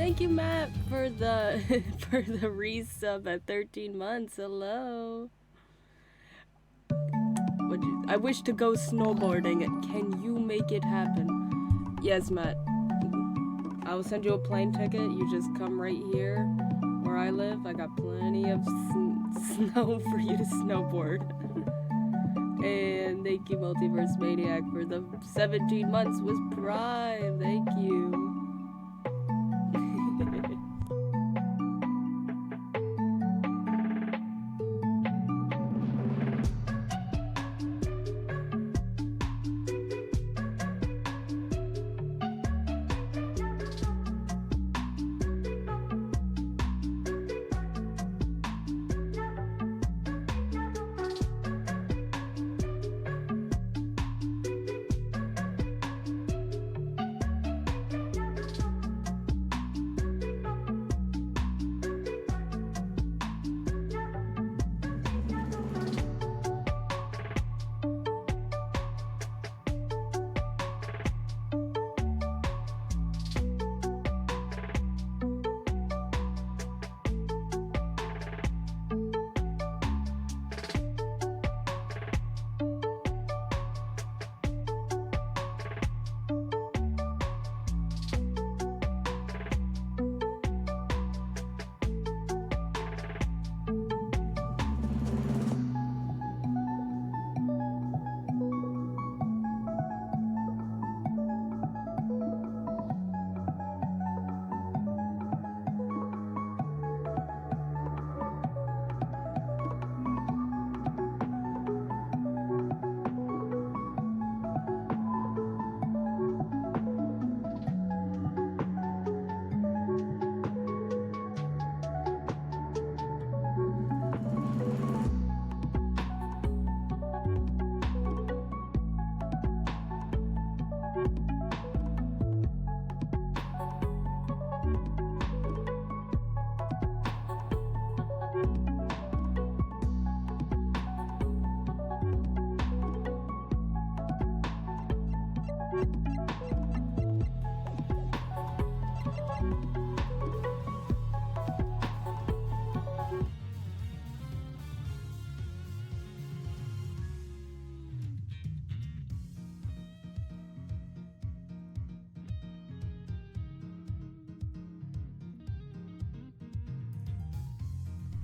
Thank you, Matt, for the for the resub at 13 months. Hello. I wish to go snowboarding. Can you make it happen? Yes, Matt. I will send you a plane ticket. You just come right here where I live. I got plenty of snow for you to snowboard. And thank you, Multiverse Maniac, for the 17 months with Prime. Thank you.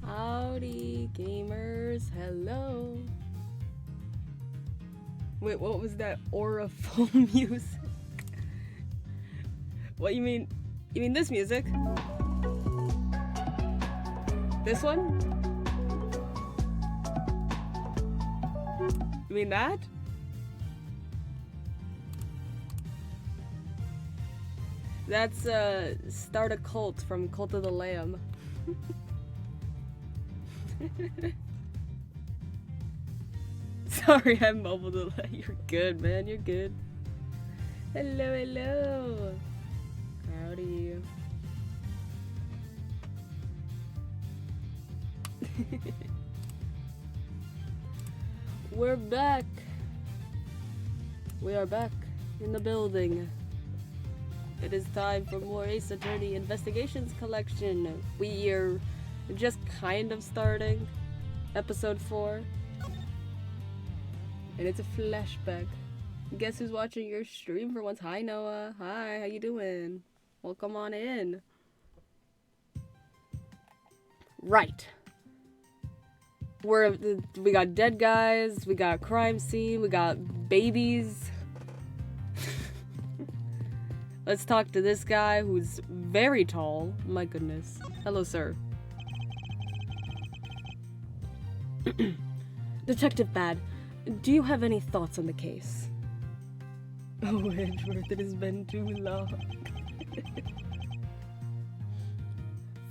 Howdy, gamers. Hello. Wait, what was that auraful music? What you mean? You mean this music? This one? You mean that? That's Start a Cult from Cult of the Lamb. Sorry, I'm mobile delay. You're good, man. You're good. Hello, hello. Howdy. We're back. We are back in the building. It is time for more Ace Attorney Investigations Collection. We are just kind of starting episode 4. And it's a flashback. Guess who's watching your stream for once? Hi, Noah. Hi, how you doing? Welcome on in. Right. We got dead guys, we got crime scene, we got babies. Let's talk to this guy who's very tall. My goodness. Hello, sir. Detective Bad, do you have any thoughts on the case? Oh, Edgeworth, it has been too long.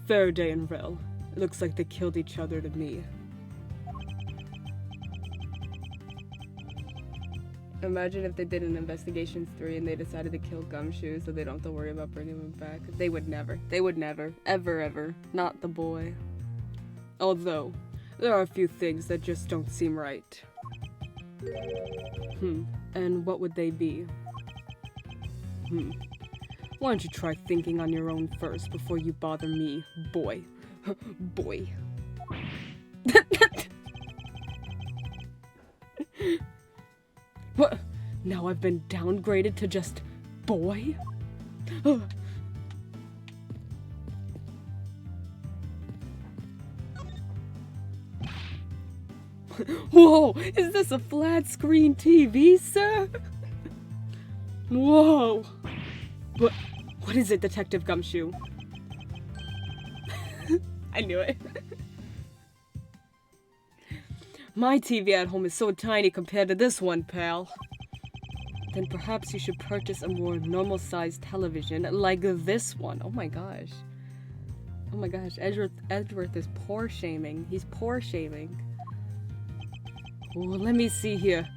Faraday and Rel. Looks like they killed each other to me. Imagine if they did an Investigations 3 and they decided to kill Gumshoe so they don't have to worry about bringing him back. They would never. They would never. Ever, ever. Not the boy. Although, there are a few things that just don't seem right. And what would they be? Why don't you try thinking on your own first before you bother me, boy. Boy. What? Now I've been downgraded to just boy? Whoa! Is this a flat screen TV, sir? Whoa! What is it, Detective Gumshoe? I knew it. My TV at home is so tiny compared to this one, pal. Then perhaps you should purchase a more normal-sized television like this one. Oh my gosh. Oh my gosh, Edgeworth is poor-shaming. He's poor-shaming. Oh, let me see here.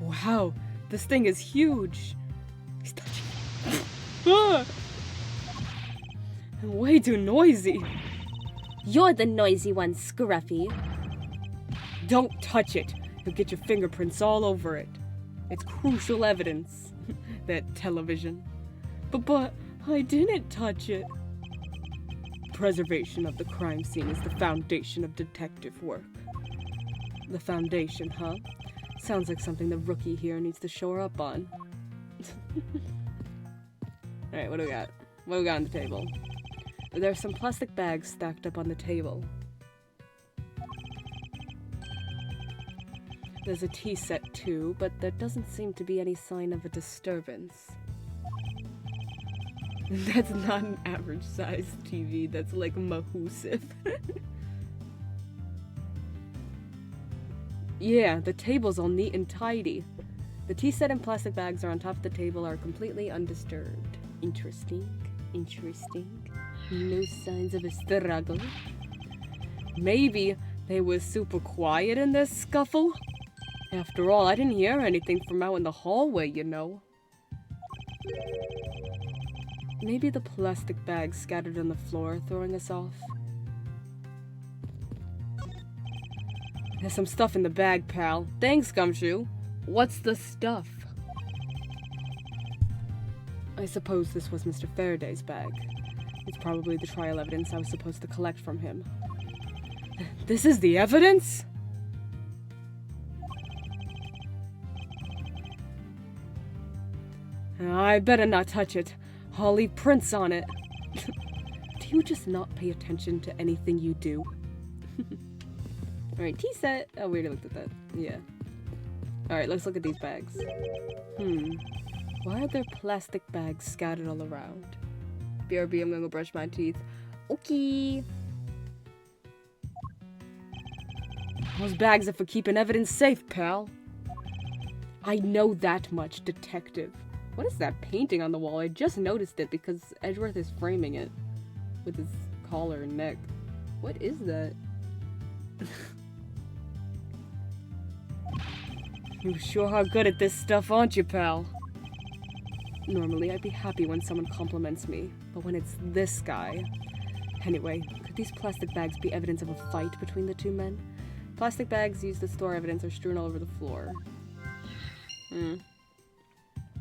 Wow, this thing is huge. He's touching it. Ah! Way too noisy. You're the noisy one, Scruffy. Don't touch it. You'll get your fingerprints all over it. It's crucial evidence. That television. But I didn't touch it. Preservation of the crime scene is the foundation of detective work. The foundation, huh? Sounds like something the rookie here needs to shore up on. Alright, what do we got? What do we got on the table? There are some plastic bags stacked up on the table. There's a tea set too, but there doesn't seem to be any sign of a disturbance. That's not an average-sized TV, that's like mahoosive. Yeah, the table's all neat and tidy. The tea set and plastic bags are on top of the table are completely undisturbed. Interesting. Interesting. No signs of a struggle. Maybe they were super quiet in this scuffle? After all, I didn't hear anything from out in the hallway, you know. Maybe the plastic bags scattered on the floor are throwing us off. There's some stuff in the bag, pal. Thanks, Gumshoe. What's the stuff? I suppose this was Mr. Faraday's bag. It's probably the trial evidence I was supposed to collect from him. This is the evidence? I better not touch it. I'll leave prints on it. Do you just not pay attention to anything you do? Alright, tea set. Oh, we already looked at that. Yeah. Alright, let's look at these bags. Why are there plastic bags scattered all around? BRB, I'm gonna go brush my teeth. Okay. Those bags are for keeping evidence safe, pal. I know that much, detective. What is that painting on the wall? I just noticed it because Edgeworth is framing it with his collar and neck. What is that? You sure are good at this stuff, aren't you, pal? Normally, I'd be happy when someone compliments me, but when it's this guy... Anyway, could these plastic bags be evidence of a fight between the two men? Plastic bags used to store evidence are strewn all over the floor.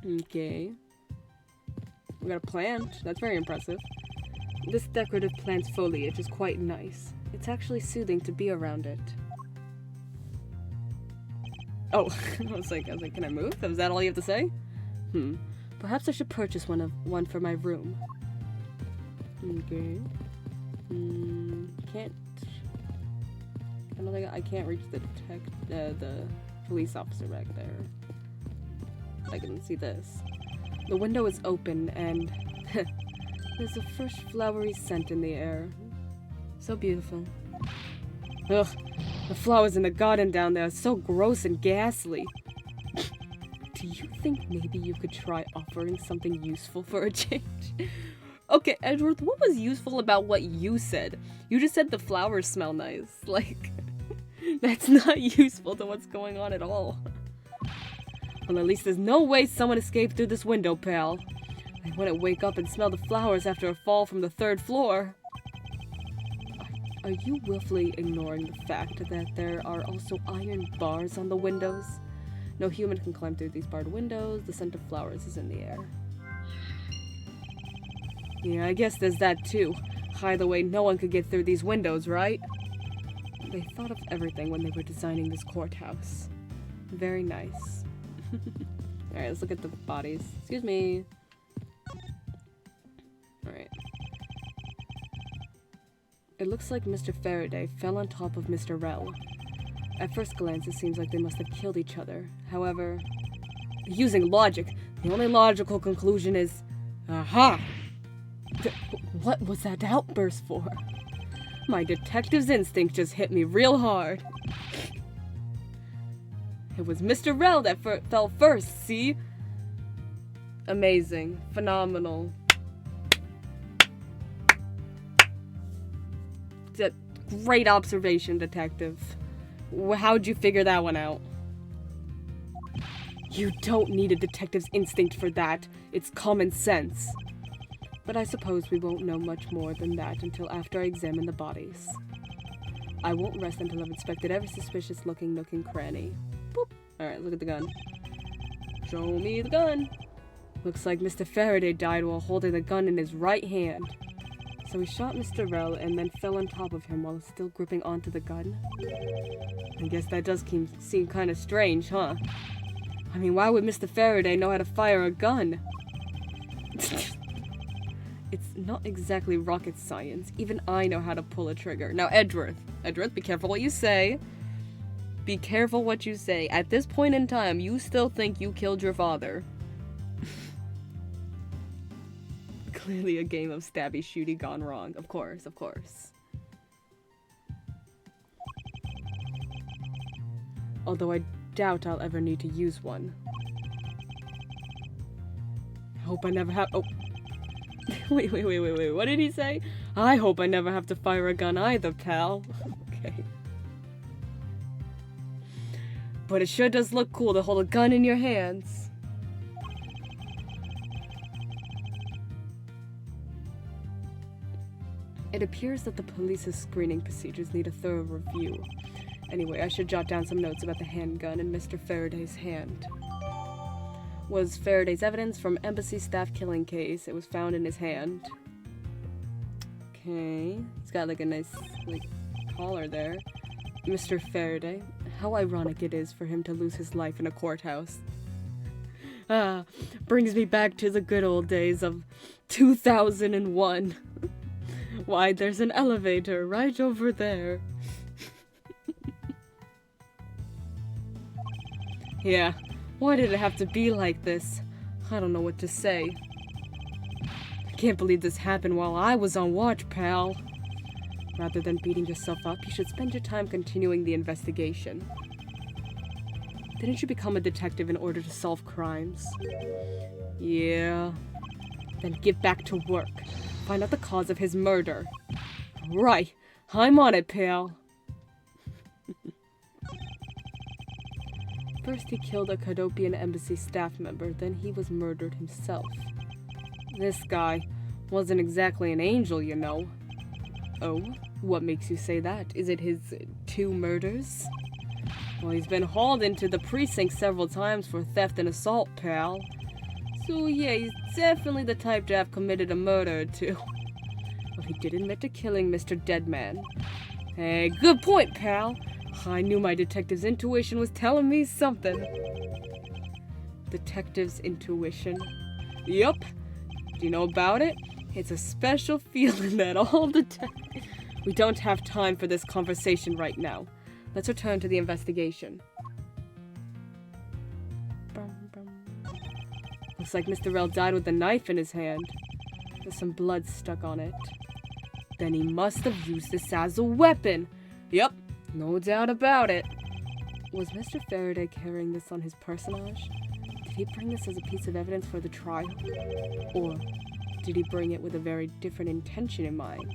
Okay. We got a plant. That's very impressive. This decorative plant's foliage is quite nice. It's actually soothing to be around it. Oh, I was like, can I move? Was that all you have to say? Perhaps I should purchase one for my room. Okay. I can't reach the police officer back there. I can see this. The window is open and there's a fresh flowery scent in the air. So beautiful. Ugh, the flowers in the garden down there are so gross and ghastly. Do you think maybe you could try offering something useful for a change? Okay, Edgeworth, what was useful about what you said? You just said the flowers smell nice. Like, that's not useful to what's going on at all. Well, at least there's no way someone escaped through this window, pal. I wouldn't wake up and smell the flowers after a fall from the 3rd floor. Are you willfully ignoring the fact that there are also iron bars on the windows? No human can climb through these barred windows. The scent of flowers is in the air. Yeah, I guess there's that too. Either way, no one could get through these windows, right? They thought of everything when they were designing this courthouse. Very nice. Alright, let's look at the bodies. Excuse me. Alright. It looks like Mr. Faraday fell on top of Mr. Rell. At first glance, it seems like they must have killed each other. However, using logic, the only logical conclusion is... Aha! What was that outburst for? My detective's instinct just hit me real hard. It was Mr. Rell that fell first, see? Amazing. Phenomenal. Great observation, detective. How'd you figure that one out? You don't need a detective's instinct for that. It's common sense. But I suppose we won't know much more than that until after I examine the bodies. I won't rest until I've inspected every suspicious-looking nook and cranny. Boop. Alright, look at the gun. Show me the gun. Looks like Mr. Faraday died while holding the gun in his right hand. So he shot Mr. Rell and then fell on top of him while still gripping onto the gun? I guess that does seem kind of strange, huh? I mean, why would Mr. Faraday know how to fire a gun? It's not exactly rocket science. Even I know how to pull a trigger. Now, Edgeworth, be careful what you say. Be careful what you say. At this point in time, you still think you killed your father. Clearly a game of stabby shooty gone wrong. Of course, of course. Although I doubt I'll ever need to use one. I hope I never have- oh. Wait, what did he say? I hope I never have to fire a gun either, pal. Okay. But it sure does look cool to hold a gun in your hands. It appears that the police's screening procedures need a thorough review. Anyway, I should jot down some notes about the handgun in Mr. Faraday's hand. Was Faraday's evidence from embassy staff killing case. It was found in his hand. Okay. He's got like a nice collar there. Mr. Faraday. How ironic it is for him to lose his life in a courthouse. Ah, brings me back to the good old days of 2001. Why, there's an elevator right over there. Yeah. Why did it have to be like this? I don't know what to say. I can't believe this happened while I was on watch, pal. Rather than beating yourself up, you should spend your time continuing the investigation. Didn't you become a detective in order to solve crimes? Yeah. Then get back to work. Find out the cause of his murder. Right. I'm on it, pal. First he killed a Cadopian embassy staff member, then he was murdered himself. This guy wasn't exactly an angel, you know. Oh? What makes you say that? Is it his 2 murders? Well, he's been hauled into the precinct several times for theft and assault, pal. So yeah, he's definitely the type to have committed a murder or 2. Well, he did admit to killing Mr. Deadman. Hey, good point, pal. I knew my detective's intuition was telling me something. Detective's intuition? Yup. Do you know about it? It's a special feeling that all detectives... We don't have time for this conversation right now. Let's return to the investigation. Looks like Mr. Rell died with a knife in his hand. There's some blood stuck on it. Then he must have used this as a weapon. Yup. No doubt about it. Was Mr. Faraday carrying this on his personage? Did he bring this as a piece of evidence for the trial? Or did he bring it with a very different intention in mind?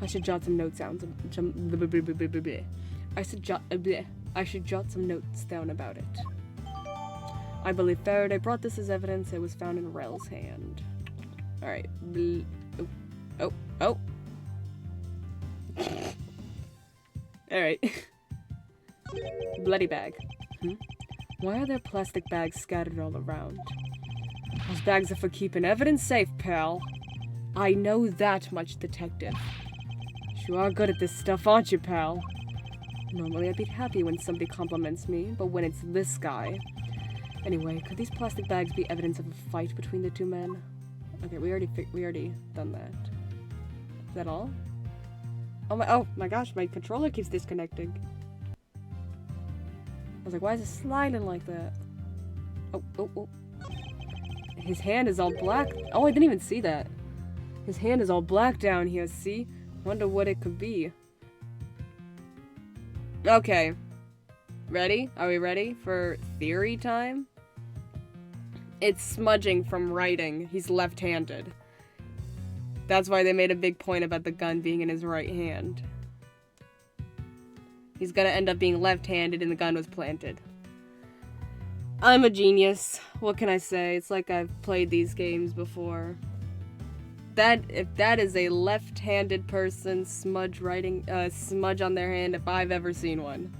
I should jot some notes down. I should jot some notes down about it. I believe Faraday brought this as evidence. It was found in Rell's hand. Alright. Oh. Alright. Bloody bag. Why are there plastic bags scattered all around? Those bags are for keeping evidence safe, pal. I know that much, detective. You are good at this stuff, aren't you, pal? Normally I'd be happy when somebody compliments me, but when it's this guy... Anyway, could these plastic bags be evidence of a fight between the two men? Okay, we already done that. Is that all? Oh my gosh, my controller keeps disconnecting. I was like, why is it sliding like that? Oh. His hand is all black. Oh, I didn't even see that. His hand is all black down here, see? Wonder what it could be. Okay. Ready? Are we ready for theory time? It's smudging from writing. He's left-handed. That's why they made a big point about the gun being in his right hand. He's gonna end up being left-handed and the gun was planted. I'm a genius. What can I say? It's like I've played these games before. If that is a left-handed person smudge on their hand if I've ever seen one.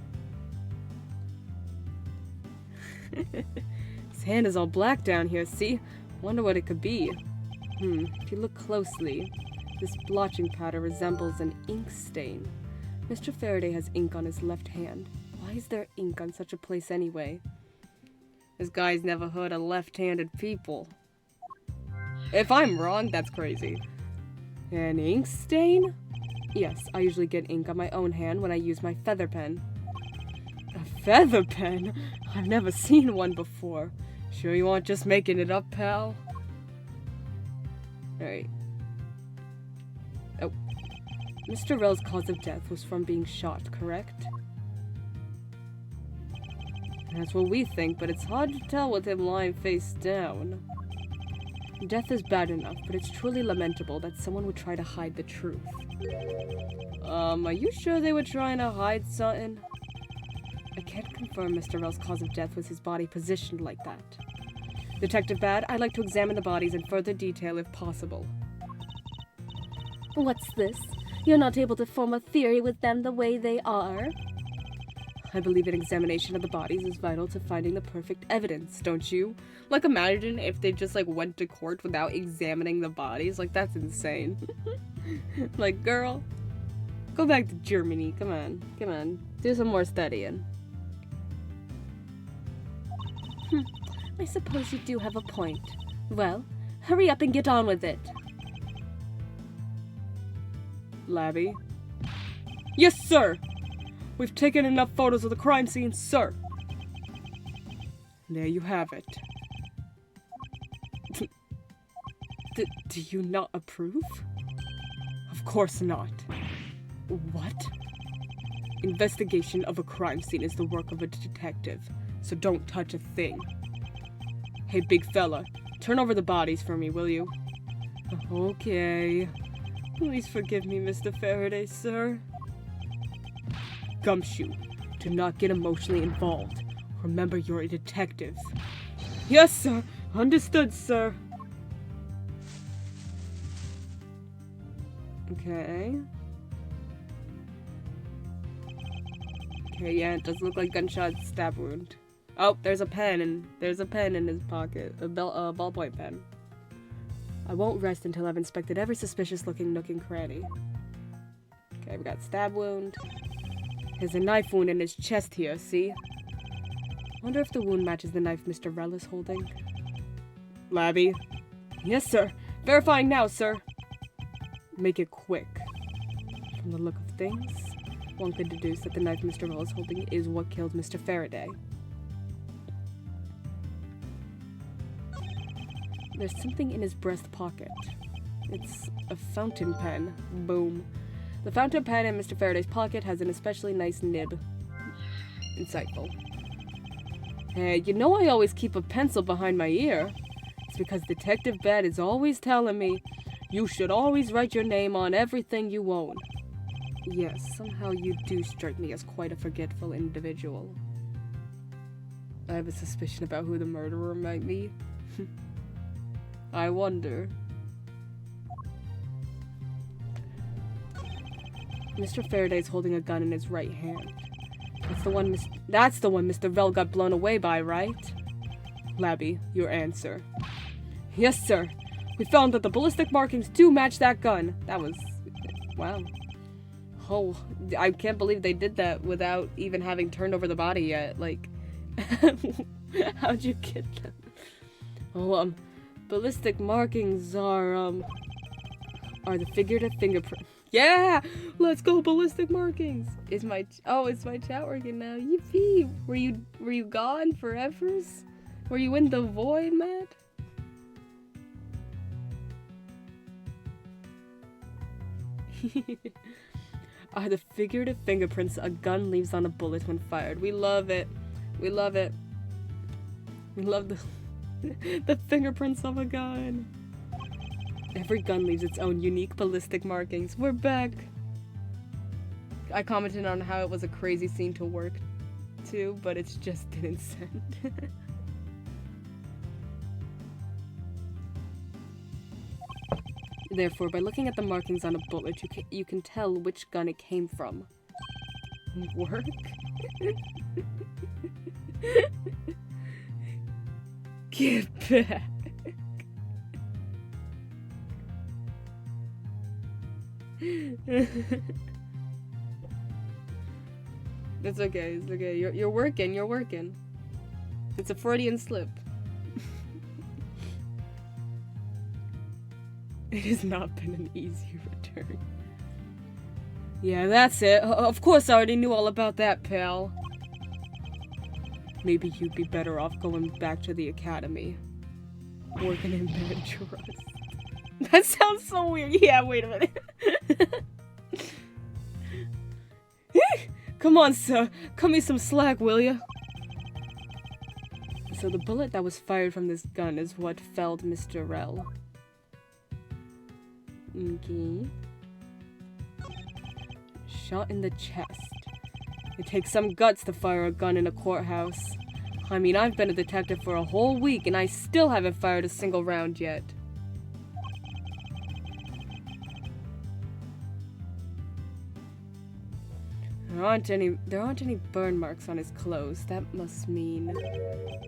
His hand is all black down here, see? Wonder what it could be. If you look closely, this blotching powder resembles an ink stain. Mr. Faraday has ink on his left hand. Why is there ink on such a place anyway? This guy's never heard of left-handed people. If I'm wrong, that's crazy. An ink stain? Yes, I usually get ink on my own hand when I use my feather pen. A feather pen? I've never seen one before. Sure you aren't just making it up, pal? Alright. Oh. Mr. Rell's cause of death was from being shot, correct? That's what we think, but it's hard to tell with him lying face down. Death is bad enough, but it's truly lamentable that someone would try to hide the truth. Are you sure they were trying to hide something? I can't confirm Mr. Rell's cause of death was his body positioned like that. Detective Bad, I'd like to examine the bodies in further detail if possible. What's this? You're not able to form a theory with them the way they are? I believe an examination of the bodies is vital to finding the perfect evidence, don't you? Like, imagine if they just, like, went to court without examining the bodies. Like, that's insane. Like, girl, go back to Germany. Come on. Do some more studying. I suppose you do have a point. Well, hurry up and get on with it. Labby? Yes, sir! We've taken enough photos of the crime scene, sir. There you have it. Do you not approve? Of course not. What? Investigation of a crime scene is the work of a detective, so don't touch a thing. Hey, big fella, turn over the bodies for me, will you? Okay. Please forgive me, Mr. Faraday, sir. Gumshoe, do not get emotionally involved. Remember, you're a detective. Yes, sir. Understood, sir. Okay. Okay, yeah, it does look like gunshot stab wound. Oh, there's a pen in his pocket. A ballpoint pen. I won't rest until I've inspected every suspicious-looking nook and cranny. Okay, we got stab wound. There's a knife wound in his chest here, see? Wonder if the wound matches the knife Mr. Rell is holding. Labby? Yes, sir. Verifying now, sir. Make it quick. From the look of things, one could deduce that the knife Mr. Rell is holding is what killed Mr. Faraday. There's something in his breast pocket. It's a fountain pen. Boom. The fountain pen in Mr. Faraday's pocket has an especially nice nib. Insightful. Hey, you know I always keep a pencil behind my ear. It's because Detective Bad is always telling me, you should always write your name on everything you own. Yes, somehow you do strike me as quite a forgetful individual. I have a suspicion about who the murderer might be. I wonder. Mr. Faraday's holding a gun in his right hand. That's the one Mr. Rell got blown away by, right? Labby, your answer. Yes, sir. We found that the ballistic markings do match that gun. That was... wow. Oh, I can't believe they did that without even having turned over the body yet. Like, how'd you get them? Oh, ballistic markings are the figurative fingerprint. Yeah! Let's go, ballistic markings! Is my chat working now? Yippee! Were you gone forever? Were you in the void, Matt? Are the figurative fingerprints a gun leaves on a bullet when fired. We love it. We love it. We love the fingerprints of a gun. Every gun leaves its own unique ballistic markings. We're back. I commented on how it was a crazy scene to work to, but it just didn't send. Therefore, by looking at the markings on a bullet, you can tell which gun it came from. Work? Get back. It's okay, it's okay. You're working. It's a Freudian slip. It has not been an easy return. Yeah, that's it. Of course I already knew all about that, pal. Maybe you'd be better off going back to the academy. Working in Edgeworth. That sounds so weird. Yeah, wait a minute. Come on, sir. Cut me some slack, will ya? So the bullet that was fired from this gun is what felled Mr. Rell. Okay. Shot in the chest. It takes some guts to fire a gun in a courthouse. I mean, I've been a detective for a whole week and I still haven't fired a single round yet. There aren't any burn marks on his clothes. That must mean...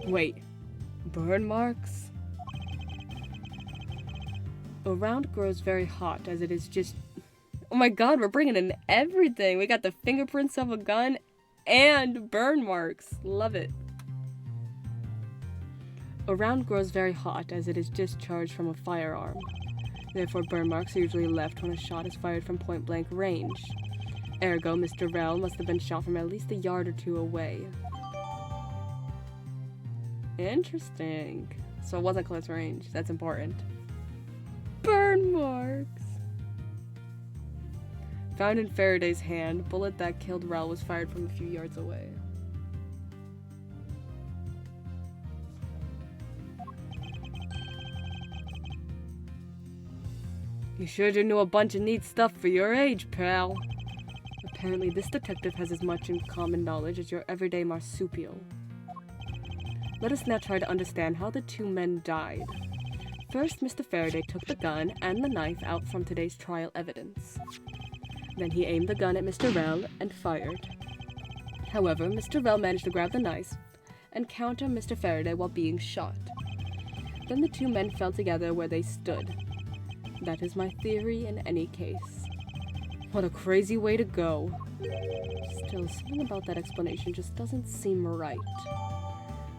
Wait. Burn marks? A round grows very hot as it is just... Oh my god, we're bringing in everything! We got the fingerprints of a gun and burn marks. Love it. A round grows very hot as it is discharged from a firearm. Therefore, burn marks are usually left when a shot is fired from point-blank range. Ergo, Mr. Rell must have been shot from at least a yard or two away. Interesting. So it wasn't close range. That's important. Burn marks! Found in Faraday's hand, bullet that killed Rell was fired from a few yards away. You sure do know a bunch of neat stuff for your age, pal. Apparently this detective has as much in common knowledge as your everyday marsupial. Let us now try to understand how the two men died. First, Mr. Faraday took the gun and the knife out from today's trial evidence. Then he aimed the gun at Mr. Rell and fired. However, Mr. Rell managed to grab the knife and counter Mr. Faraday while being shot. Then the two men fell together where they stood. That is my theory in any case. What a crazy way to go. Still, something about that explanation just doesn't seem right.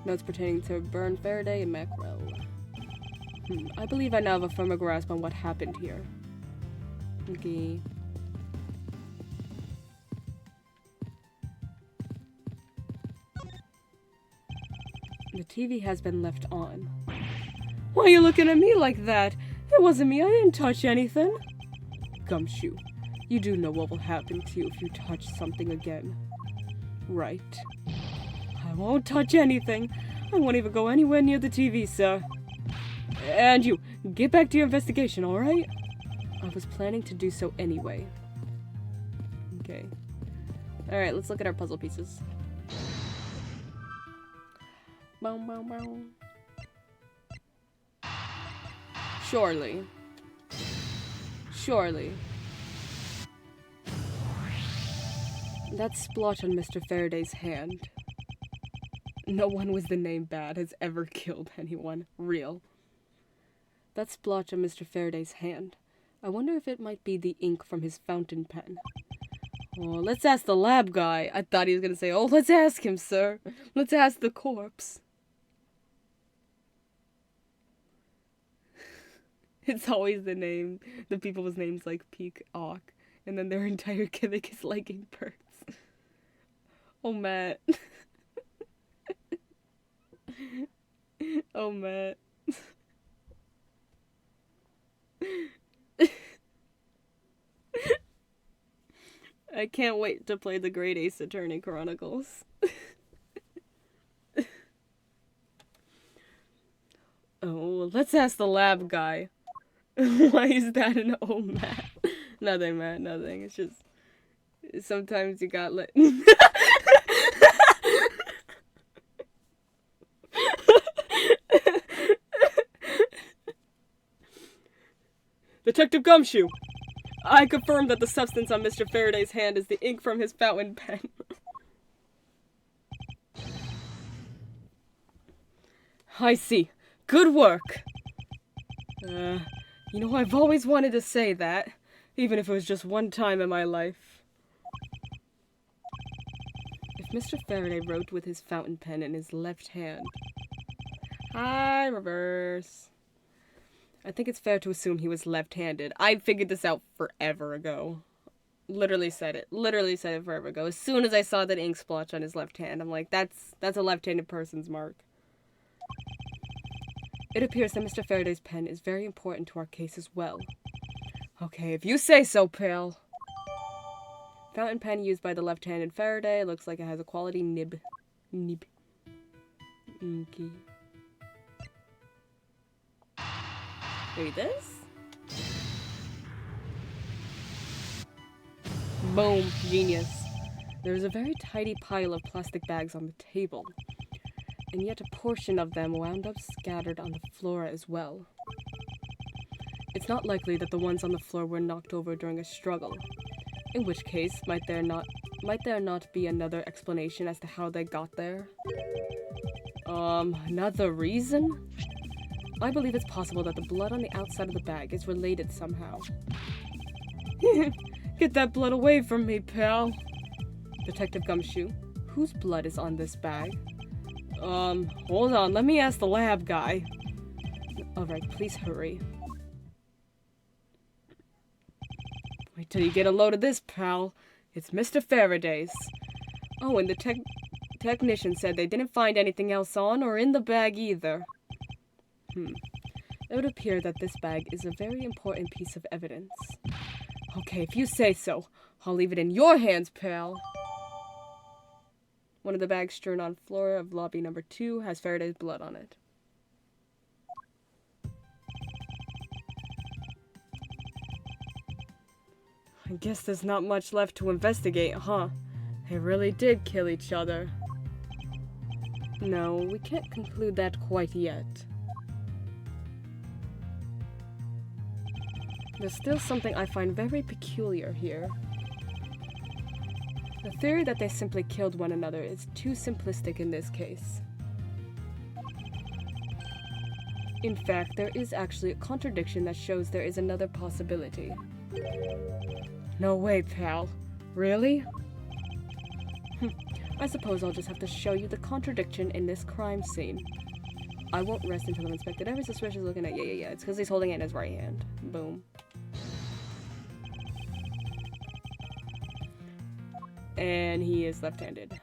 Notes pertaining to Burn Faraday and Mackerel. I believe I now have a firmer grasp on what happened here. Okay. The TV has been left on. Why are you looking at me like that? It wasn't me, I didn't touch anything. Gumshoe, you do know what will happen to you if you touch something again. Right. I won't touch anything. I won't even go anywhere near the TV, sir. And you, get back to your investigation, alright? I was planning to do so anyway. Okay. Alright, let's look at our puzzle pieces. Bow, bow, bow. Surely. Surely. That splotch on Mr. Faraday's hand. No one with the name Bad has ever killed anyone. Real. That splotch on Mr. Faraday's hand. I wonder if it might be the ink from his fountain pen. Oh, let's ask the lab guy. I thought he was gonna say, oh, let's ask him, sir. Let's ask the corpse. It's always the people's names like Peacock, and then their entire gimmick is liking birds. Oh, Matt. Oh, Matt. I can't wait to play the Great Ace Attorney Chronicles. Oh, let's ask the lab guy. Why is that an oh, Matt? Nothing, Matt, nothing. It's just... sometimes you got let... Detective Gumshoe! I confirm that the substance on Mr. Faraday's hand is the ink from his fountain pen. I see. Good work. You know, I've always wanted to say that, even if it was just one time in my life. If Mr. Faraday wrote with his fountain pen in his left hand... Hi, reverse. I think it's fair to assume he was left-handed. I figured this out forever ago. Literally said it forever ago. As soon as I saw that ink splotch on his left hand, I'm like, that's a left-handed person's mark. It appears that Mr. Faraday's pen is very important to our case as well. Okay, if you say so, pal. Fountain pen used by the left-handed Faraday. Looks like it has a quality nib. Nib. Okay. Read this? Boom. Genius. There's a very tidy pile of plastic bags on the table. And yet a portion of them wound up scattered on the floor as well. It's not likely that the ones on the floor were knocked over during a struggle. In which case, might there not be another explanation as to how they got there? Another reason? I believe it's possible that the blood on the outside of the bag is related somehow. Get that blood away from me, pal. Detective Gumshoe, whose blood is on this bag? Hold on, let me ask the lab guy. Alright, please hurry. Wait till you get a load of this, pal. It's Mr. Faraday's. Oh, and the technician said they didn't find anything else on or in the bag either. It would appear that this bag is a very important piece of evidence. Okay, if you say so, I'll leave it in your hands, pal. One of the bags strewn on floor of lobby number 2 has Faraday's blood on it. I guess there's not much left to investigate, huh? They really did kill each other. No, we can't conclude that quite yet. There's still something I find very peculiar here. The theory that they simply killed one another is too simplistic in this case. In fact, there is actually a contradiction that shows there is another possibility. No way, pal. Really? I suppose I'll just have to show you the contradiction in this crime scene. I won't rest until I've inspected every suspicious looking at— yeah. It's because he's holding it in his right hand. Boom. And he is left-handed.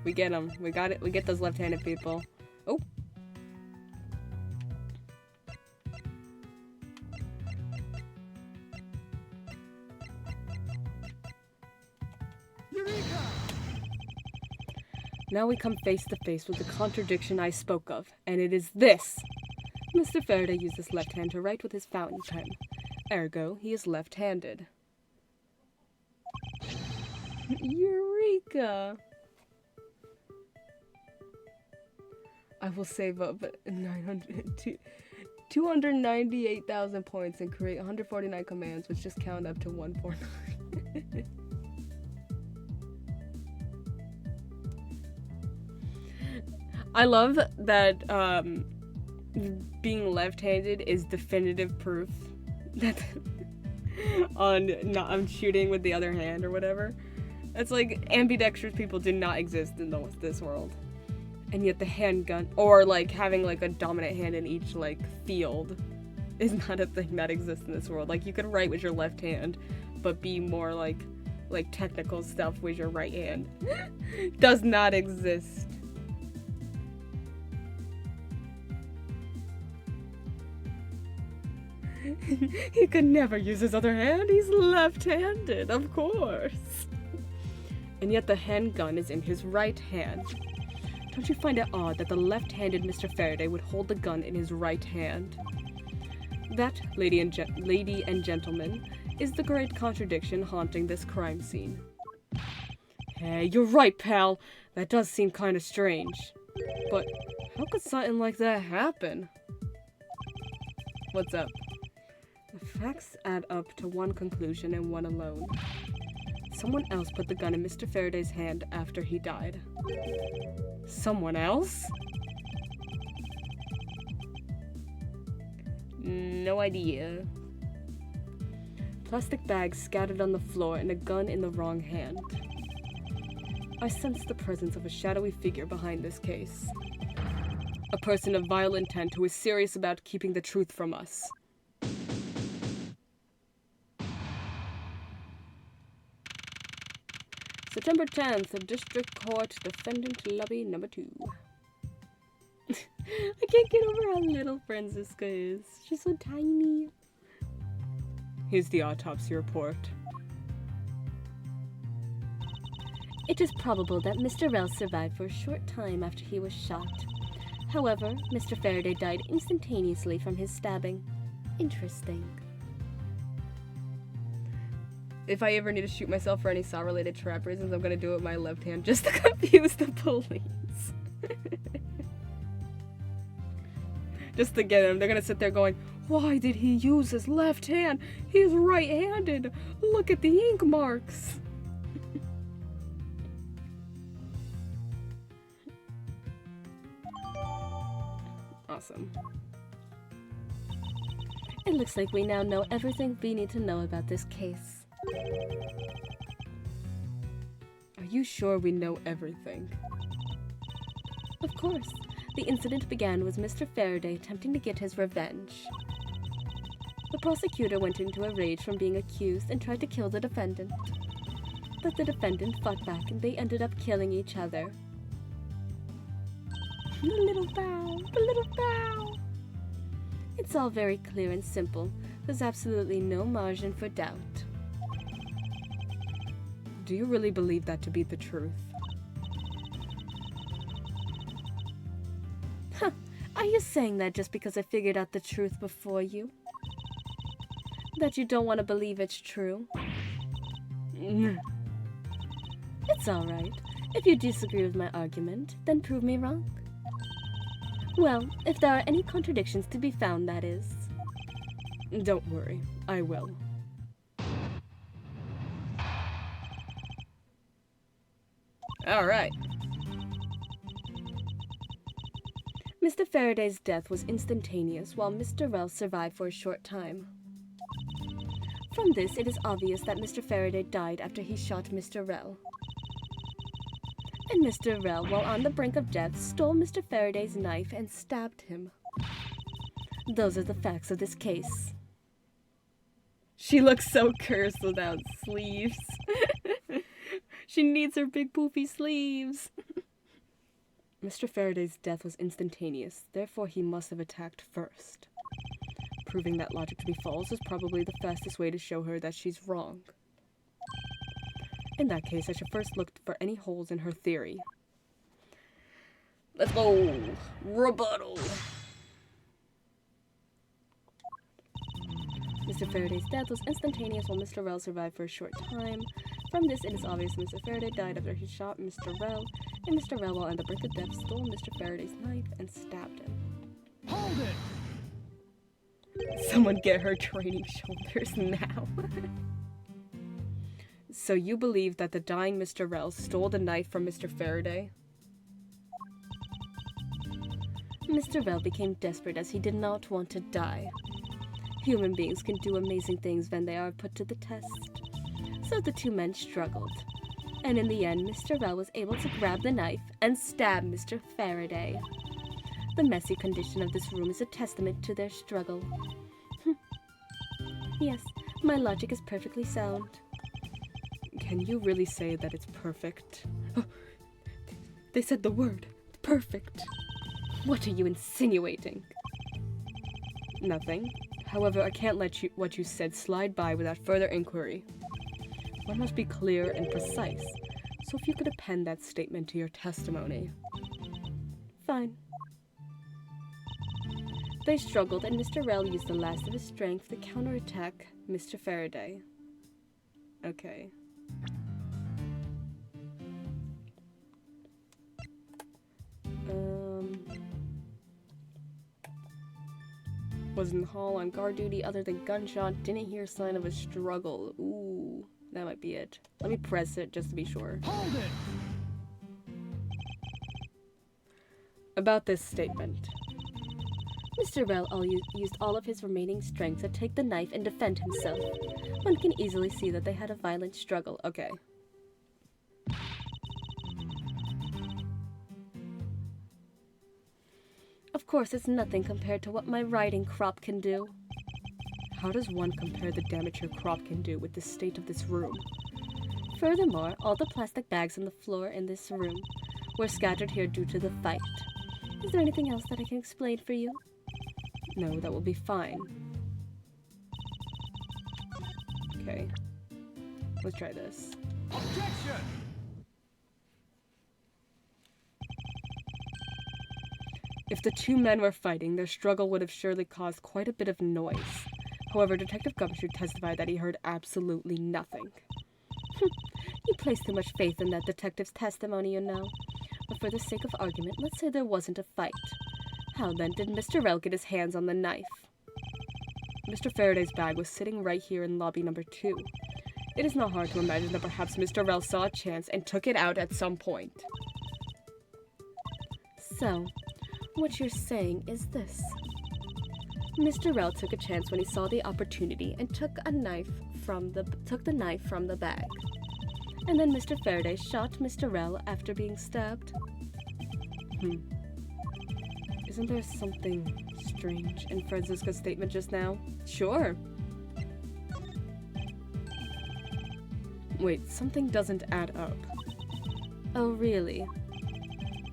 We get him. We got it. We get those left-handed people. Oh. Eureka! Now we come face to face with the contradiction I spoke of, and it is this. Mr. Faraday used his left hand to write with his fountain pen. Ergo, he is left-handed. Eureka! I will save up 298,000 points and create 149 commands, which just count up to 149. I love that being left-handed is definitive proof that on shooting with the other hand or whatever. It's like ambidextrous people do not exist in this world. And yet the handgun, or like having like a dominant hand in each like field, is not a thing that exists in this world. Like you could write with your left hand, but be more like technical stuff with your right hand. Does not exist. He could never use his other hand. He's left-handed, of course. And yet the handgun is in his right hand. Don't you find it odd that the left-handed Mr. Faraday would hold the gun in his right hand? That, lady and gentlemen, is the great contradiction haunting this crime scene. Hey, you're right, pal. That does seem kind of strange. But how could something like that happen? What's up? The facts add up to one conclusion and one alone. Someone else put the gun in Mr. Faraday's hand after he died. Someone else? No idea. Plastic bags scattered on the floor and a gun in the wrong hand. I sense the presence of a shadowy figure behind this case. A person of vile intent who is serious about keeping the truth from us. September 10th, District Court, Defendant Lobby Number 2. I can't get over how little Franziska is. She's so tiny. Here's the autopsy report. It is probable that Mr. Rell survived for a short time after he was shot. However, Mr. Faraday died instantaneously from his stabbing. Interesting. If I ever need to shoot myself for any saw-related trap reasons, I'm gonna do it with my left hand just to confuse the police. Just to get him. They're gonna sit there going, why did he use his left hand? He's right-handed. Look at the ink marks. Awesome. It looks like we now know everything we need to know about this case. Are you sure we know everything? Of course. The incident began with Mr. Faraday attempting to get his revenge. The prosecutor went into a rage from being accused and tried to kill the defendant. But the defendant fought back and they ended up killing each other. The little bow, the little bow. It's all very clear and simple. There's absolutely no margin for doubt. Do you really believe that to be the truth? Huh. Are you saying that just because I figured out the truth before you? That you don't want to believe it's true? It's alright. If you disagree with my argument, then prove me wrong. Well, if there are any contradictions to be found, that is. Don't worry, I will. Alright. Mr. Faraday's death was instantaneous, while Mr. Rell survived for a short time. From this, it is obvious that Mr. Faraday died after he shot Mr. Rell. And Mr. Rell, while on the brink of death, stole Mr. Faraday's knife and stabbed him. Those are the facts of this case. She looks so cursed without sleeves. She needs her big poofy sleeves. Mr. Faraday's death was instantaneous, therefore he must have attacked first. Proving that logic to be false is probably the fastest way to show her that she's wrong. In that case, I should first look for any holes in her theory. Let's go! Rebuttal! Mr. Faraday's death was instantaneous while Mr. Rell survived for a short time. From this, it is obvious Mr. Faraday died after he shot Mr. Rell, and Mr. Rell, while on the brink of death, stole Mr. Faraday's knife and stabbed him. Hold it! Someone get her training shoulders now. So you believe that the dying Mr. Rell stole the knife from Mr. Faraday? Mr. Rell became desperate as he did not want to die. Human beings can do amazing things when they are put to the test. So the two men struggled. And in the end, Mr. Rell was able to grab the knife and stab Mr. Faraday. The messy condition of this room is a testament to their struggle. Yes, my logic is perfectly sound. Can you really say that it's perfect? Oh, they said the word. Perfect. What are you insinuating? Nothing. However, I can't let what you said slide by without further inquiry. One must be clear and precise. So if you could append that statement to your testimony. Fine. They struggled, and Mr. Rell used the last of his strength to counterattack Mr. Faraday. Okay. Was in the hall on guard duty other than gunshot. Didn't hear sign of a struggle. Ooh, that might be it. Let me press it just to be sure. Hold it! About this statement. Mr. Rell used all of his remaining strength to take the knife and defend himself. One can easily see that they had a violent struggle. Okay. Of course, it's nothing compared to what my riding crop can do. How does one compare the damage your crop can do with the state of this room? Furthermore, all the plastic bags on the floor in this room were scattered here due to the fight. Is there anything else that I can explain for you? No, that will be fine. Okay. Let's try this. Objection! If the two men were fighting, their struggle would have surely caused quite a bit of noise. However, Detective Gumshoe testified that he heard absolutely nothing. You place too much faith in that detective's testimony, you know. But for the sake of argument, let's say there wasn't a fight. How then did Mr. Rell get his hands on the knife? Mr. Faraday's bag was sitting right here in lobby number 2. It is not hard to imagine that perhaps Mr. Rell saw a chance and took it out at some point. So, what you're saying is this. Mr. Rell took a chance when he saw the opportunity and took the knife from the bag. And then Mr. Faraday shot Mr. Rell after being stabbed. Isn't there something strange in Francisca's statement just now? Sure. Wait, something doesn't add up. Oh, really?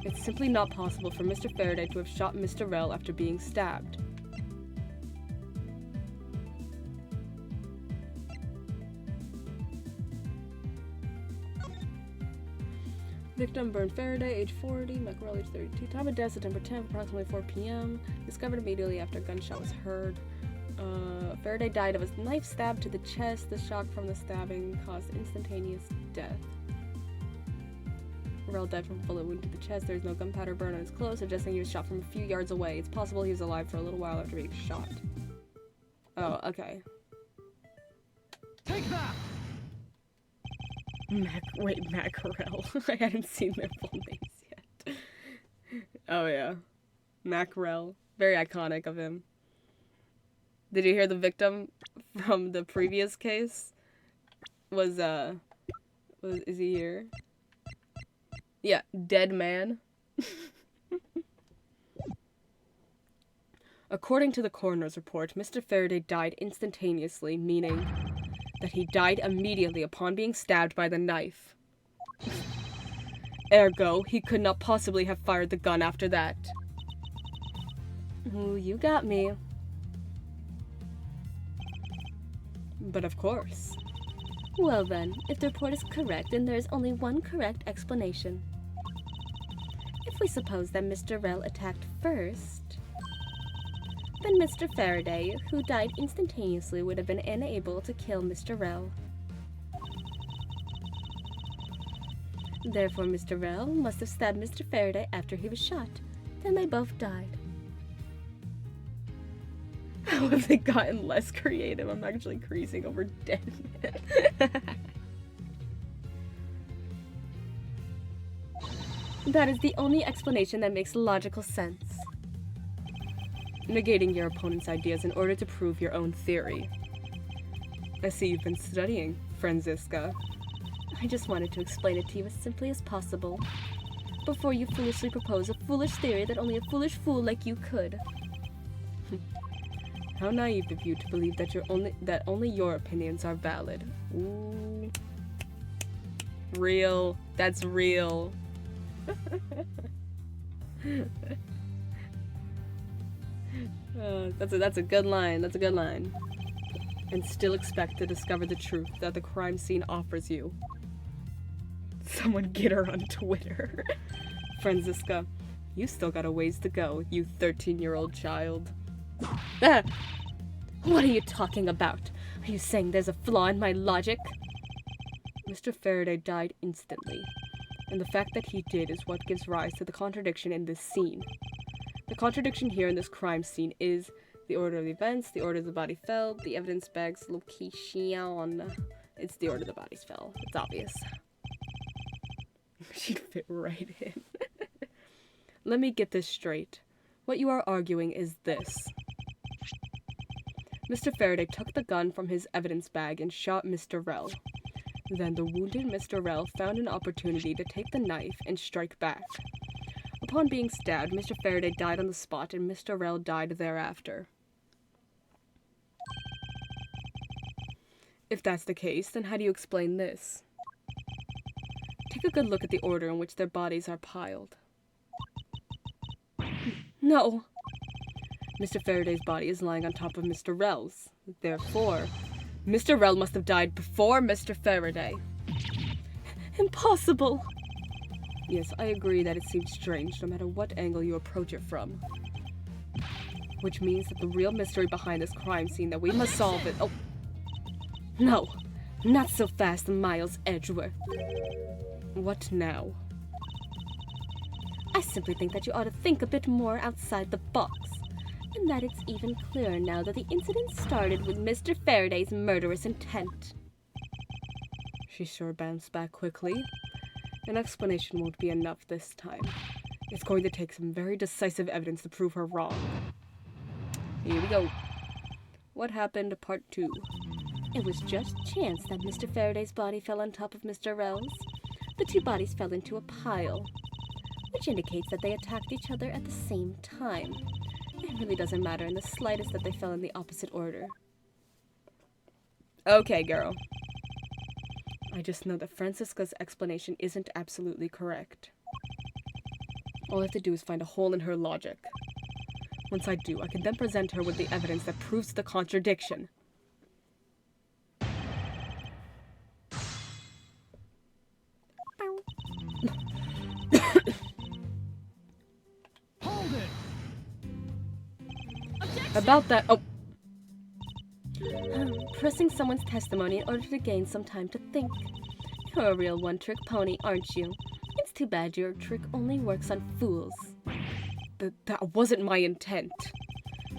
It's simply not possible for Mr. Faraday to have shot Mr. Rell after being stabbed. Victim burned Faraday, age 40, Mackerel, age 32. Time of death, September 10th, approximately 4 p.m. Discovered immediately after a gunshot was heard. Faraday died of a knife stab to the chest. The shock from the stabbing caused instantaneous death. Rell died from a bullet wound to the chest. There is no gunpowder burn on his clothes, suggesting he was shot from a few yards away. It's possible he was alive for a little while after being shot. Oh, okay. Take that! Mackerel. I hadn't seen their full names yet. Oh yeah. Mackerel. Very iconic of him. Did you hear the victim from the previous case? Is he here? Yeah, dead man. According to the coroner's report, Mr. Faraday died instantaneously, meaning that he died immediately upon being stabbed by the knife. Ergo, he could not possibly have fired the gun after that. Ooh, you got me. But of course. Well then, if the report is correct, then there is only one correct explanation. If we suppose that Mr. Rell attacked first, then Mr. Faraday, who died instantaneously, would have been unable to kill Mr. Rell. Therefore, Mr. Rell must have stabbed Mr. Faraday after he was shot. Then they both died. How have they gotten less creative? I'm actually creasing over dead men. That is the only explanation that makes logical sense. negating your opponent's ideas in order to prove your own theory. I see you've been studying, Franziska. I just wanted to explain it to you as simply as possible, before you foolishly propose a foolish theory that only a foolish fool like you could. How naive of you to believe that only your opinions are valid. Ooh. Real. That's real. That's a good line. That's a good line. And still expect to discover the truth that the crime scene offers you. Someone get her on Twitter. Franziska, you still got a ways to go, you 13-year-old child. Ah! What are you talking about? Are you saying there's a flaw in my logic? Mr. Faraday died instantly, and the fact that he did is what gives rise to the contradiction in this scene. The contradiction here in this crime scene is the order of the events, the order the body fell, the evidence bag's location. It's the order the bodies fell. It's obvious. She'd fit right in. Let me get this straight. What you are arguing is this. Mr. Faraday took the gun from his evidence bag and shot Mr. Rell. Then the wounded Mr. Rell found an opportunity to take the knife and strike back. Upon being stabbed, Mr. Faraday died on the spot and Mr. Rell died thereafter. If that's the case, then how do you explain this? Take a good look at the order in which their bodies are piled. No! Mr. Faraday's body is lying on top of Mr. Rell's. Therefore, Mr. Rell must have died before Mr. Faraday. Impossible! Yes, I agree that it seems strange no matter what angle you approach it from. Which means that the real mystery behind this crime scene that we must solve is— Oh! No! Not so fast, Miles Edgeworth. What now? I simply think that you ought to think a bit more outside the box. And that it's even clearer now that the incident started with Mr. Faraday's murderous intent. She sure bounced back quickly. An explanation won't be enough this time. It's going to take some very decisive evidence to prove her wrong. Here we go. What happened, part 2? It was just chance that Mr. Faraday's body fell on top of Mr. Rell's. The two bodies fell into a pile, which indicates that they attacked each other at the same time. It really doesn't matter in the slightest that they fell in the opposite order. Okay, girl. I just know that Franziska's explanation isn't absolutely correct. All I have to do is find a hole in her logic. Once I do, I can then present her with the evidence that proves the contradiction. Hold it! About that— Oh! Pressing someone's testimony in order to gain some time to think. You're a real one-trick pony, aren't you? It's too bad your trick only works on fools. That wasn't my intent.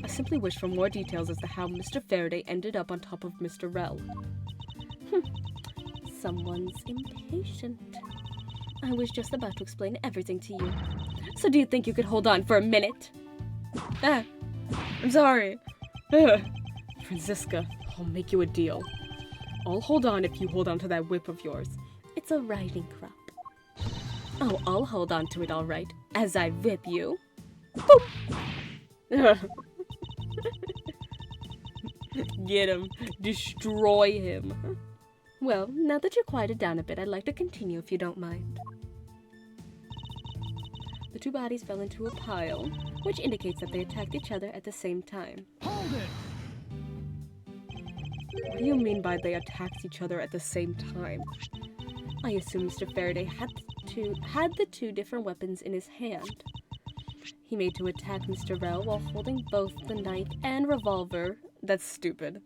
I simply wish for more details as to how Mr. Faraday ended up on top of Mr. Rell. Someone's impatient. I was just about to explain everything to you. So do you think you could hold on for a minute? I'm sorry. Franziska, I'll make you a deal. I'll hold on if you hold on to that whip of yours. It's a riding crop. Oh, I'll hold on to it all right, as I whip you. Get him. Destroy him. Well, now that you're quieted down a bit, I'd like to continue if you don't mind. The two bodies fell into a pile, which indicates that they attacked each other at the same time. Hold it! What do you mean by they attacked each other at the same time? I assume Mr. Faraday had the two different weapons in his hand. He made to attack Mr. Rell while holding both the knife and revolver. That's stupid.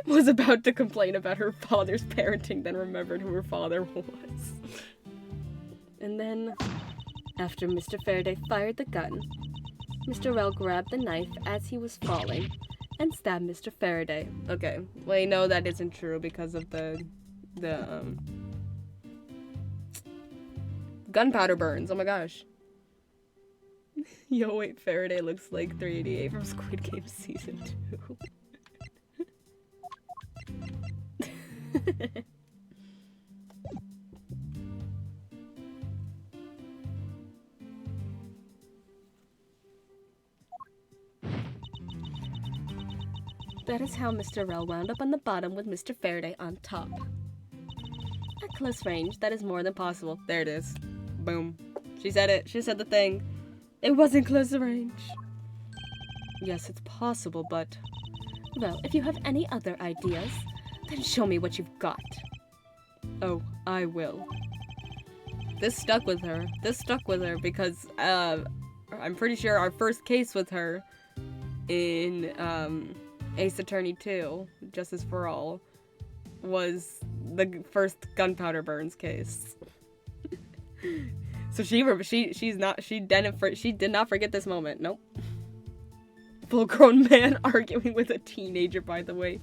Was about to complain about her father's parenting, then remembered who her father was. And then, after Mr. Faraday fired the gun, Mr. Rell grabbed the knife as he was falling and stabbed Mr. Faraday. Okay, wait, no, that isn't true because of the gunpowder burns. Oh my gosh. Yo, wait, Faraday looks like 388 from Squid Game Season 2. That is how Mr. Rell wound up on the bottom with Mr. Faraday on top. At close range, that is more than possible. There it is. Boom. She said it. She said the thing. It wasn't close range. Yes, it's possible, but... Well, if you have any other ideas, then show me what you've got. Oh, I will. This stuck with her. This stuck with her because, I'm pretty sure our first case with her in, Ace Attorney 2, Justice for All, was the first gunpowder burns case. So she did not forget this moment. Nope. Full-grown man arguing with a teenager, by the way.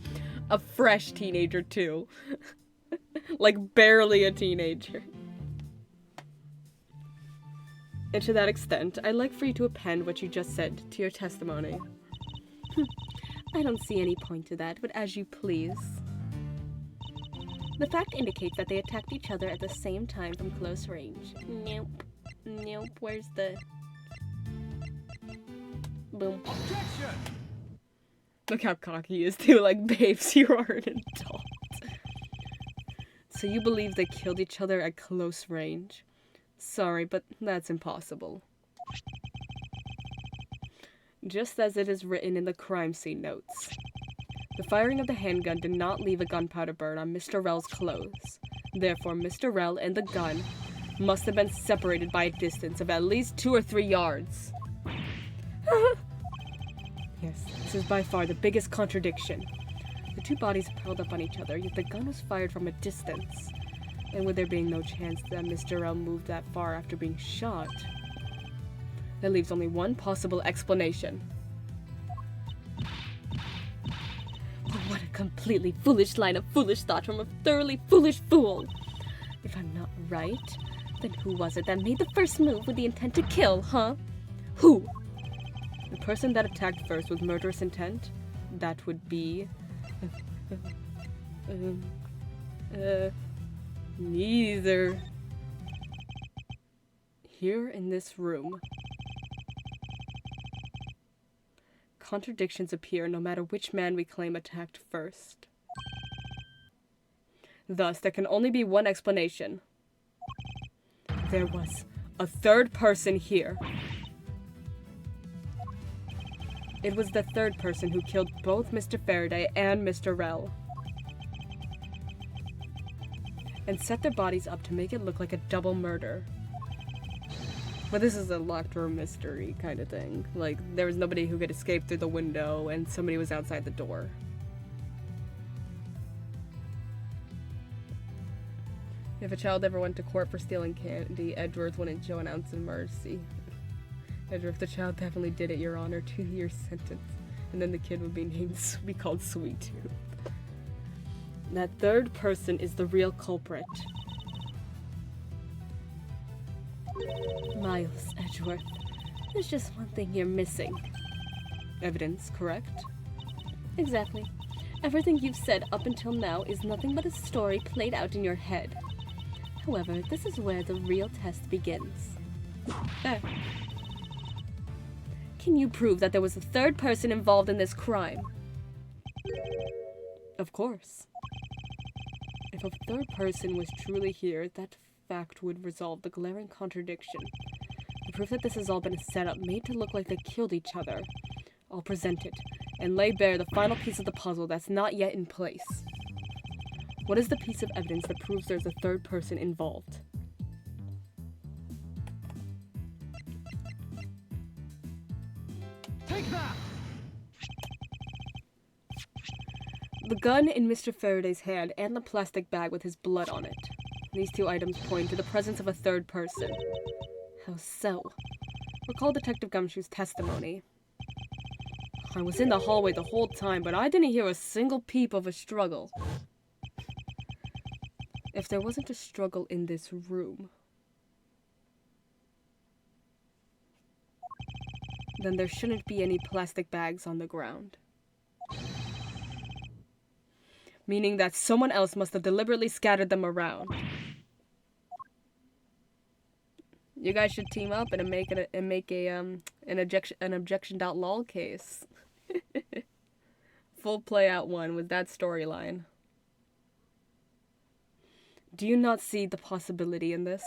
A fresh teenager, too. Like, barely a teenager. And to that extent, I'd like for you to append what you just said to your testimony. I don't see any point to that, but as you please. The fact indicates that they attacked each other at the same time from close range. Nope. Nope. Where's the... Boom. Objection! Look how cocky he is, too. Like, babes, you are an adult. So you believe they killed each other at close range? Sorry, but that's impossible. Just as it is written in the crime scene notes. The firing of the handgun did not leave a gunpowder burn on Mr. Rell's clothes. Therefore, Mr. Rell and the gun must have been separated by a distance of at least 2 or 3 yards. Yes, this is by far the biggest contradiction. The two bodies piled up on each other, yet the gun was fired from a distance. And with there being no chance that Mr. Rell moved that far after being shot, that leaves only one possible explanation. Oh, what a completely foolish line of foolish thought from a thoroughly foolish fool! If I'm not right, then who was it that made the first move with the intent to kill, huh? Who? The person that attacked first with murderous intent? That would be... neither. Here in this room, contradictions appear no matter which man we claim attacked first. Thus, there can only be one explanation. There was a third person here. It was the third person who killed both Mr. Faraday and Mr. Rell, and set their bodies up to make it look like a double murder. But this is a locked room mystery kind of thing. Like, there was nobody who could escape through the window, and somebody was outside the door. If a child ever went to court for stealing candy, Edgeworth wouldn't show an ounce of mercy. Edgeworth, the child definitely did it, Your Honor. 2-year sentence. And then the kid would be called Sweet Tooth. That third person is the real culprit. Miles Edgeworth, there's just one thing you're missing. Evidence, correct? Exactly. Everything you've said up until now is nothing but a story played out in your head. However, this is where the real test begins. There. Can you prove that there was a third person involved in this crime? Of course. If a third person was truly here, that fact would resolve the glaring contradiction. The proof that this has all been a setup made to look like they killed each other. I'll present it, and lay bare the final piece of the puzzle that's not yet in place. What is the piece of evidence that proves there's a third person involved? Take that! The gun in Mr. Faraday's hand and the plastic bag with his blood on it. These two items point to the presence of a third person. How so? Recall Detective Gumshoe's testimony. I was in the hallway the whole time, but I didn't hear a single peep of a struggle. If there wasn't a struggle in this room, Then there shouldn't be any plastic bags on the ground. Meaning that someone else must have deliberately scattered them around. You guys should team up and make an objection.lol case. Full play out one with that storyline. Do you not see the possibility in this?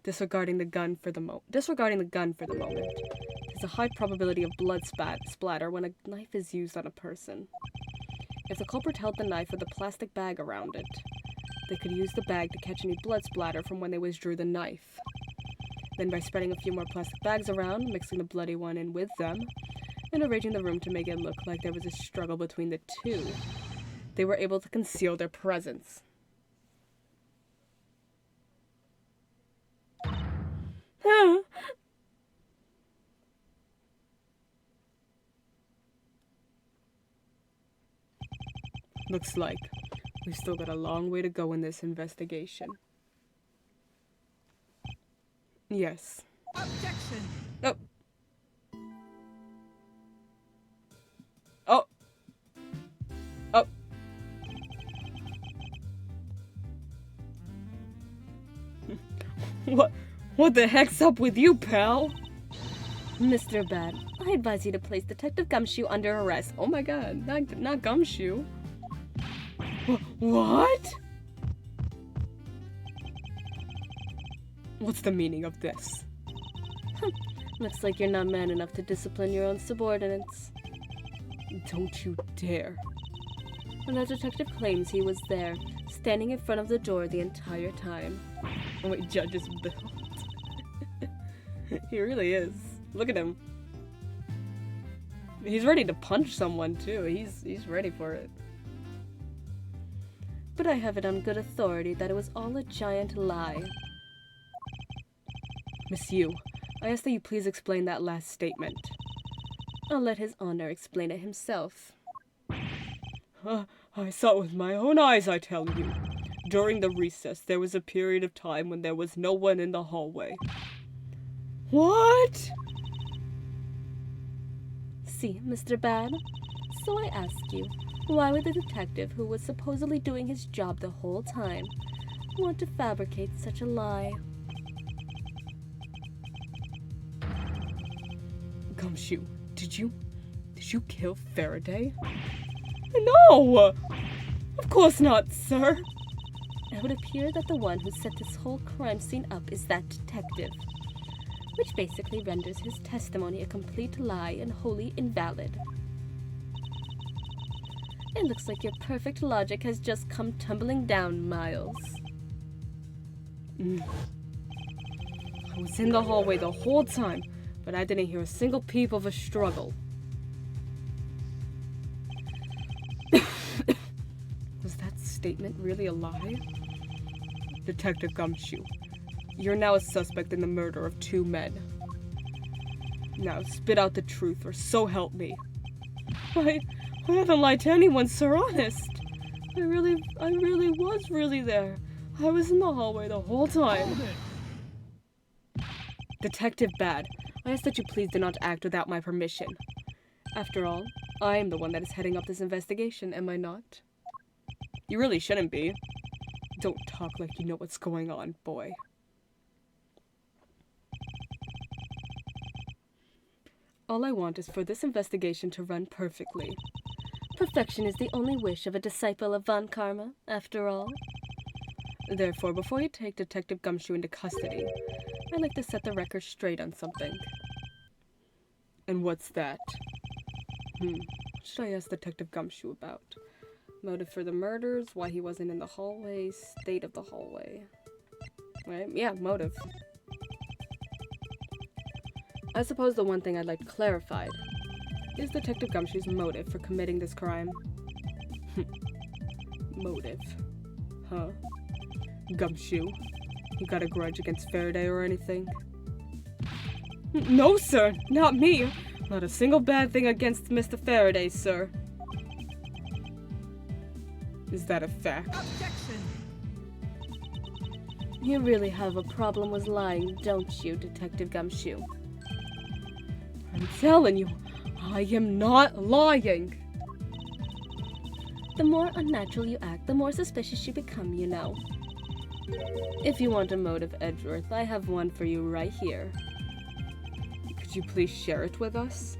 Disregarding the gun for the moment. There's a high probability of blood splatter when a knife is used on a person. If the culprit held the knife with a plastic bag around it, they could use the bag to catch any blood splatter from when they withdrew the knife. Then by spreading a few more plastic bags around, mixing the bloody one in with them, and arranging the room to make it look like there was a struggle between the two, they were able to conceal their presence. Looks like we've still got a long way to go in this investigation. Yes. Objection! Oh. Oh. Oh. What the heck's up with you, pal? Mr. Bad, I advise you to place Detective Gumshoe under arrest. Oh my god, not Gumshoe. What? What's the meaning of this? Looks like you're not man enough to discipline your own subordinates. Don't you dare. And the detective claims he was there, standing in front of the door the entire time. Oh wait, Judge's built. He really is. Look at him. He's ready to punch someone too. He's ready for it. But I have it on good authority that it was all a giant lie. Miss Yu, I ask that you please explain that last statement. I'll let His Honor explain it himself. I saw it with my own eyes, I tell you. During the recess, there was a period of time when there was no one in the hallway. What? See, Mr. Bad? So I ask you, why would the detective who was supposedly doing his job the whole time want to fabricate such a lie? Gumshoe, did you kill Faraday? No! Of course not, sir. It would appear that the one who set this whole crime scene up is that detective, which basically renders his testimony a complete lie and wholly invalid. It looks like your perfect logic has just come tumbling down, Miles. I was in the hallway the whole time, but I didn't hear a single peep of a struggle. Was that statement really a lie? Detective Gumshoe, you're now a suspect in the murder of 2 men. Now spit out the truth, or so help me. I haven't lied to anyone, sir, honest. I really was really there. I was in the hallway the whole time. Detective Bad, I ask that you please do not act without my permission. After all, I am the one that is heading up this investigation, am I not? You really shouldn't be. Don't talk like you know what's going on, boy. All I want is for this investigation to run perfectly. Perfection is the only wish of a disciple of Von Karma, after all. Therefore, before you take Detective Gumshoe into custody, I'd like to set the record straight on something. And what's that? What should I ask Detective Gumshoe about? Motive for the murders, why he wasn't in the hallway, state of the hallway. Right? Yeah, motive. I suppose the one thing I'd like clarified is Detective Gumshoe's motive for committing this crime. Motive. Huh? Gumshoe, you got a grudge against Faraday or anything? No, sir! Not me! Not a single bad thing against Mr. Faraday, sir. Is that a fact? Objection! You really have a problem with lying, don't you, Detective Gumshoe? I'm telling you, I am not lying. The more unnatural you act, the more suspicious you become, you know. If you want a motive, Edgeworth, I have one for you right here. Could you please share it with us?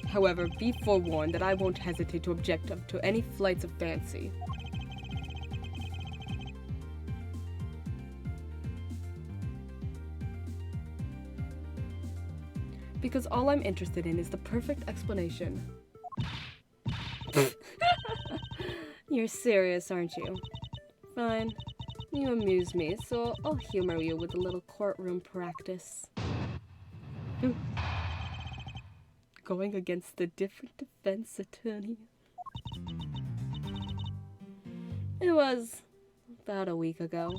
However, be forewarned that I won't hesitate to object to any flights of fancy. Because all I'm interested in is the perfect explanation. You're serious, aren't you? Fine. You amuse me, so I'll humor you with a little courtroom practice. Going against a different defense attorney. It was about a week ago.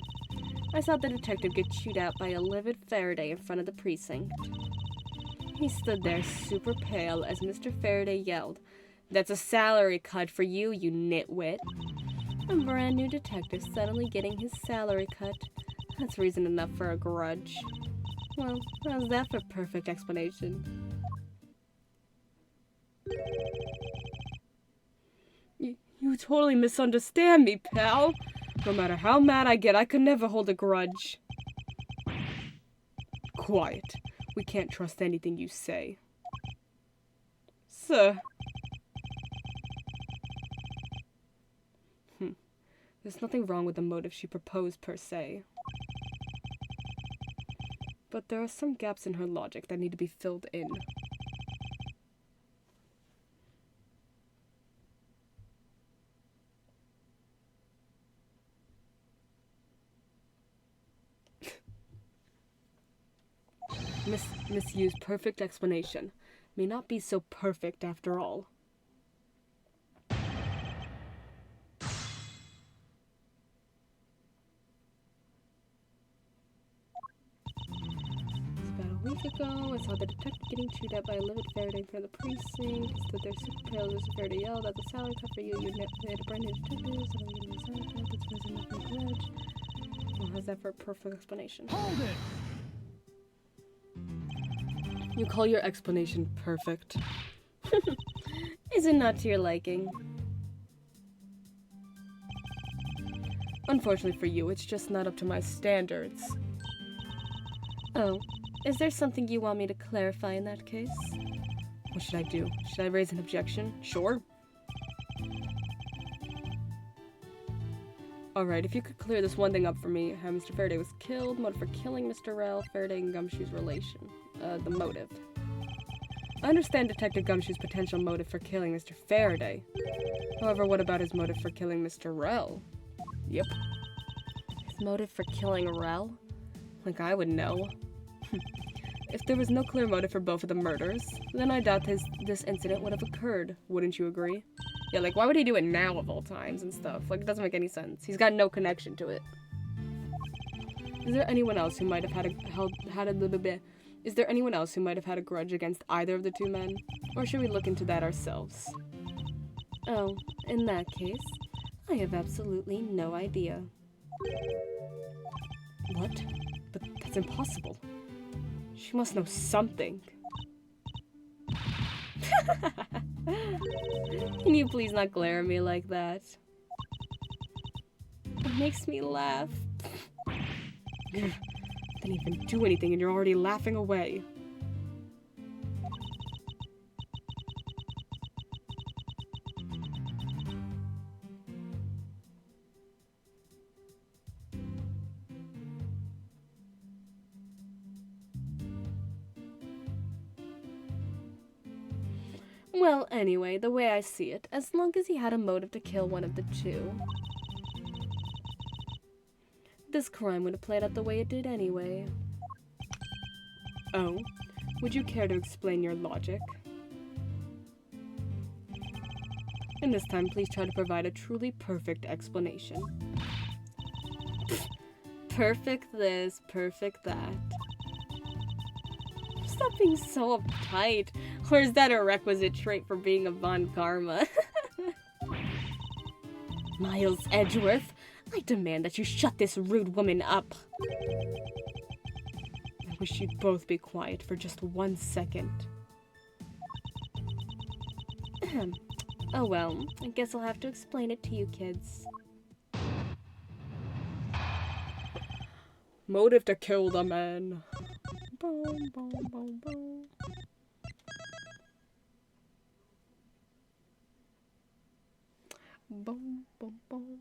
I saw the detective get chewed out by a livid Faraday in front of the precinct. He stood there super pale as Mr. Faraday yelled, "That's a salary cut for you, you nitwit." A brand new detective suddenly getting his salary cut. That's reason enough for a grudge. Well, how's that for perfect explanation? You totally misunderstand me, pal. No matter how mad I get, I could never hold a grudge. Quiet. We can't trust anything you say. Sir. There's nothing wrong with the motive she proposed, per se. But there are some gaps in her logic that need to be filled in. Misuse perfect explanation. May not be so perfect after all. Ago, I saw the detective getting chewed out by a livid Faraday in front of the precinct. He stood there super pale as Mr. Faraday yelled, "That's a salary cut for you. You had a brand new detective. Suddenly getting a salary cut. That's reason enough for a grudge." Well, how's that for a perfect explanation? Hold it! You call your explanation perfect? Is it not to your liking? Unfortunately for you, it's just not up to my standards. Oh. Is there something you want me to clarify in that case? What should I do? Should I raise an objection? Sure. Alright, if you could clear this one thing up for me. How Mr. Faraday was killed, motive for killing Mr. Rell, Faraday and Gumshoe's relation. The motive. I understand Detective Gumshoe's potential motive for killing Mr. Faraday. However, what about his motive for killing Mr. Rell? Yep. His motive for killing Rell? Like I would know. If there was no clear motive for both of the murders, then I doubt this incident would have occurred. Wouldn't you agree? Yeah, like, why would he do it now of all times and stuff? Like, it doesn't make any sense. He's got no connection to it. Is there anyone else who might have Is there anyone else who might have had a grudge against either of the two men? Or should we look into that ourselves? Oh, in that case, I have absolutely no idea. What? But that's impossible. She must know something. Can you please not glare at me like that? It makes me laugh. Didn't even do anything and you're already laughing away. Well, anyway, the way I see it, as long as he had a motive to kill one of the two, this crime would have played out the way it did anyway. Oh? Would you care to explain your logic? And this time, please try to provide a truly perfect explanation. Perfect this, perfect that. Stop being so uptight. Or is that a requisite trait for being a Von Karma? Miles Edgeworth, I demand that you shut this rude woman up. I'm wish you'd both be quiet for just 1 second. Oh well, I guess I'll have to explain it to you kids. Motive to kill the man. Boom, boom, boom, boom. Boom, boom, boom.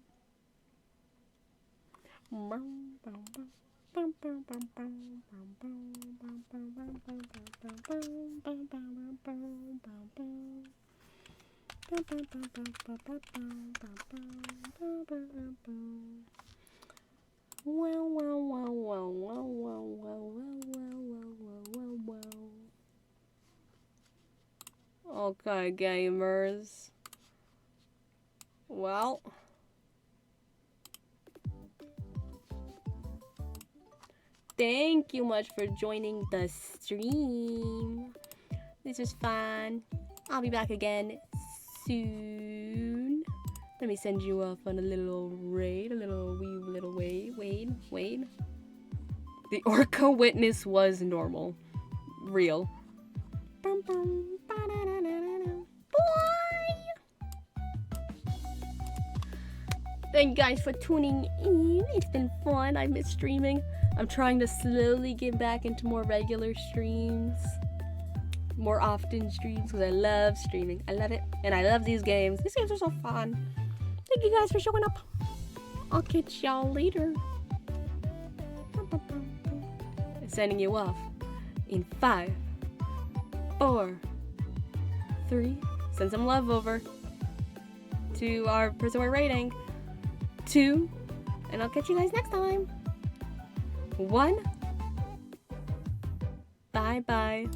Boom, boom, boom. Boom, boom, boom, boom, boom, boom, boom, boom, boom, boom, boom, boom, boom, boom, boom, boom, boom. Okay, gamers. Well, thank you much for joining the stream. This was fun. I'll be back again soon. Let me send you off on a little raid, Wade. The Orca witness was normal. Real. Thank you guys for tuning in. It's been fun. I miss streaming. I'm trying to slowly get back into more regular streams. More often streams because I love streaming. I love it. And I love these games. These games are so fun. Thank you guys for showing up. I'll catch y'all later. Sending you off in 5, 4, 3. Send some love over to our person we're rating. 2, and I'll catch you guys next time. 1. Bye bye.